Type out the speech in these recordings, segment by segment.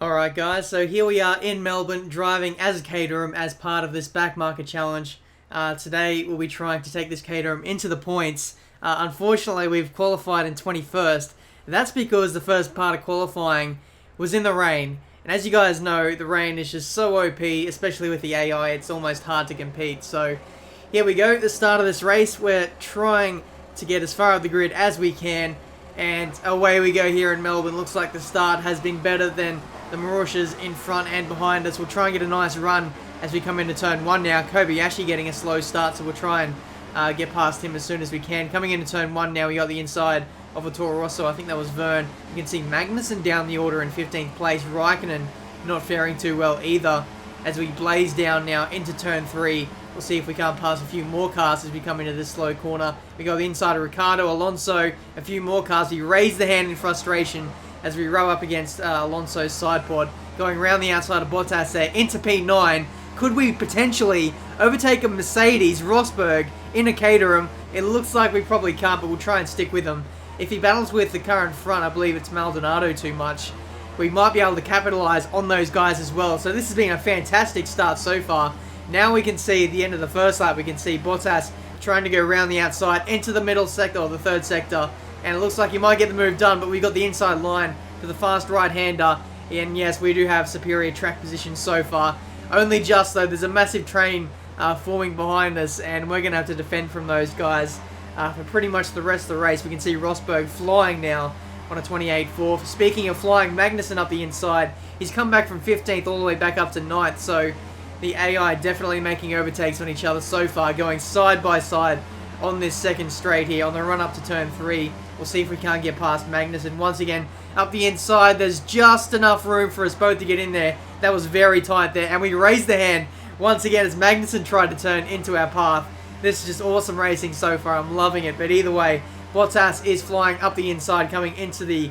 Alright guys, so here we are in Melbourne driving as Caterham as part of this Backmarker challenge. Today we'll be trying to take this Caterham into the points. Unfortunately we've qualified in 21st. That's because the first part of qualifying was in the rain. And as you guys know, the rain is just so OP, especially with the AI, it's almost hard to compete. So here we go, the start of this race. We're trying to get as far up the grid as we can. And away we go here in Melbourne. Looks like the start has been better than the Marushas in front and behind us. We'll try and get a nice run as we come into turn 1 now. Kobayashi getting a slow start, so we'll try and get past him as soon as we can. Coming into turn 1 now, we got the inside of a Toro Rosso. I think that was Vern. You can see Magnussen down the order in 15th place. Raikkonen not faring too well either as we blaze down now into turn 3. We'll see if we can't pass a few more cars as we come into this slow corner. We got the inside of Ricardo, Alonso, a few more cars. We raise the hand in frustration as we row up against Alonso's side pod. Going around the outside of Bottas there into P9. Could we potentially overtake a Mercedes Rosberg in a Caterham? It looks like we probably can't, but we'll try and stick with him. If he battles with the car in front, I believe it's Maldonado too much, we might be able to capitalize on those guys as well. So this has been a fantastic start so far. Now we can see at the end of the first lap, we can see Bottas trying to go around the outside into the middle sector, or the third sector. And it looks like he might get the move done, but we got the inside line for the fast right-hander. And yes, we do have superior track position so far. Only just, though, there's a massive train forming behind us, and we're going to have to defend from those guys for pretty much the rest of the race. We can see Rosberg flying now on a 28.4. Speaking of flying, Magnussen up the inside. He's come back from 15th all the way back up to 9th, so the AI definitely making overtakes on each other so far, going side by side on this second straight here on the run up to turn 3. We'll see if we can't get past Magnussen. Once again, up the inside, there's just enough room for us both to get in there. That was very tight there, and we raised the hand once again as Magnussen tried to turn into our path. This is just awesome racing so far. I'm loving it, but either way, Bottas is flying up the inside, coming into the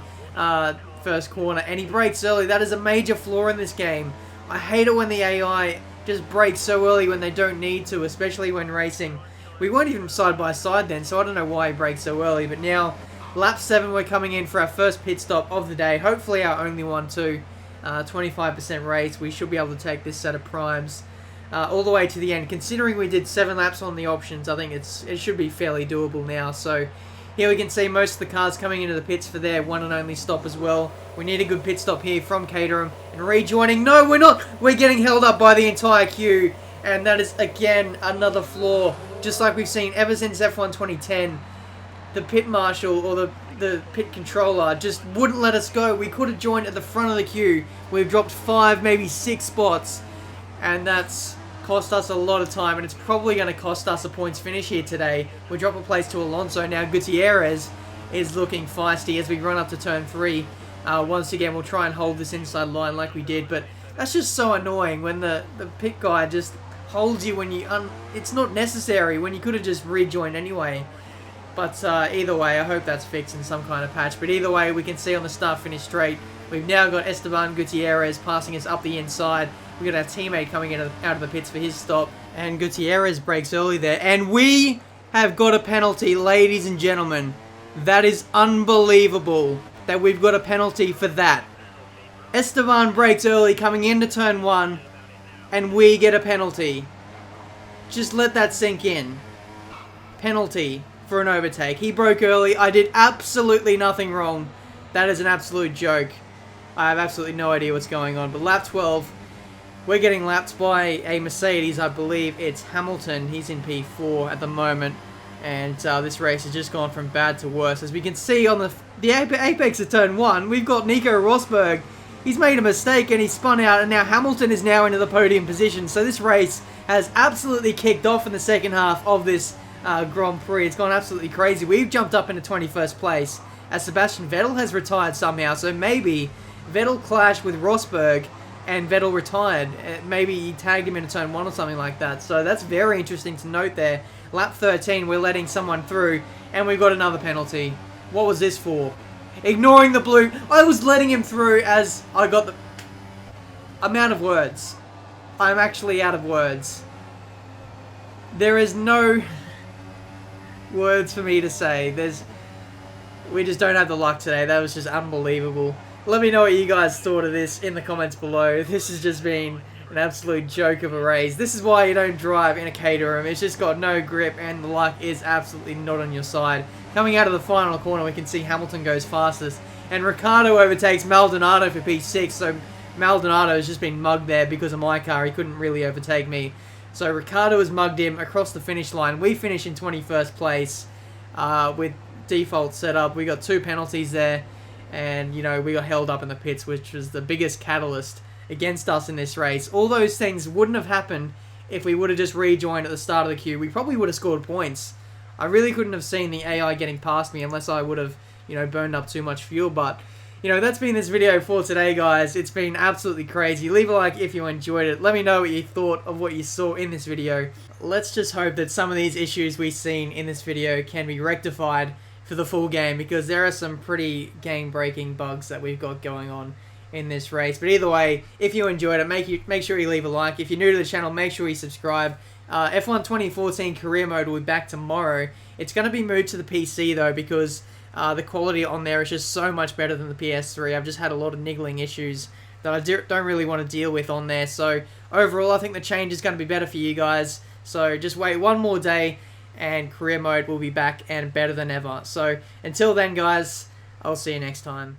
first corner, and he brakes early. That is a major flaw in this game. I hate it when the AI just brakes so early when they don't need to, especially when racing. We weren't even side by side then, so I don't know why he brakes so early. But now, lap 7, we're coming in for our first pit stop of the day. Hopefully our only one too. 25% race. We should be able to take this set of primes all the way to the end. Considering we did 7 laps on the options, I think it should be fairly doable now. So here we can see most of the cars coming into the pits for their one and only stop as well. We need a good pit stop here from Caterham. And rejoining. No, we're not. We're getting held up by the entire queue. And that is, again, another flaw. Just like we've seen ever since F1 2010. The pit marshal, or the pit controller, just wouldn't let us go. We could have joined at the front of the queue. We've dropped 5, maybe 6 spots. And that's cost us a lot of time, and it's probably going to cost us a points finish here today. We drop a place to Alonso. Now Gutierrez is looking feisty as we run up to turn 3. Once again, we'll try and hold this inside line like we did, but that's just so annoying when the pit guy just holds you when you... it's not necessary, when you could have just rejoined anyway. But either way, I hope that's fixed in some kind of patch. But either way, we can see on the start-finish straight, we've now got Esteban Gutierrez passing us up the inside. We've got our teammate coming out of the pits for his stop. And Gutierrez brakes early there. And we have got a penalty, ladies and gentlemen. That is unbelievable that we've got a penalty for that. Esteban brakes early coming into turn 1. And we get a penalty. Just let that sink in. Penalty for an overtake. He broke early. I did absolutely nothing wrong. That is an absolute joke. I have absolutely no idea what's going on. But lap 12, we're getting lapped by a Mercedes. I believe it's Hamilton. He's in P4 at the moment. And this race has just gone from bad to worse. As we can see on the apex of turn 1, we've got Nico Rosberg. He's made a mistake and he spun out, and now Hamilton is now into the podium position. So this race has absolutely kicked off in the second half of this Grand Prix. It's gone absolutely crazy. We've jumped up into 21st place as Sebastian Vettel has retired somehow. So maybe Vettel clashed with Rosberg and Vettel retired. Maybe he tagged him into turn 1 or something like that. So that's very interesting to note there. Lap 13, we're letting someone through, and we've got another penalty. What was this for? Ignoring the blue. I was letting him through as I got the... I'm out of words. I'm actually out of words. There is no words for me to say. We just don't have the luck today. That was just unbelievable. Let me know what you guys thought of this in the comments below. This has just been an absolute joke of a race. This is why you don't drive in a Caterham. It's just got no grip and the luck is absolutely not on your side. Coming out of the final corner, we can see Hamilton goes fastest. And Ricciardo overtakes Maldonado for P6, so Maldonado has just been mugged there because of my car. He couldn't really overtake me. So Ricciardo has mugged him across the finish line. We finish in 21st place with default setup. We got 2 penalties there. And, you know, we got held up in the pits, which was the biggest catalyst against us in this race. All those things wouldn't have happened if we would have just rejoined at the start of the queue. We probably would have scored points. I really couldn't have seen the AI getting past me unless I would have, you know, burned up too much fuel. But, you know, that's been this video for today, guys. It's been absolutely crazy. Leave a like if you enjoyed it. Let me know what you thought of what you saw in this video. Let's just hope that some of these issues we've seen in this video can be rectified for the full game, because there are some pretty game-breaking bugs that we've got going on in this race. But either way, if you enjoyed it, make sure you leave a like. If you're new to the channel, make sure you subscribe. F1 2014 career mode will be back tomorrow. It's going to be moved to the PC though, because the quality on there is just so much better than the PS3. I've just had a lot of niggling issues that I don't really want to deal with on there. So overall, I think the change is going to be better for you guys. So just wait one more day and career mode will be back and better than ever. So until then, guys, I'll see you next time.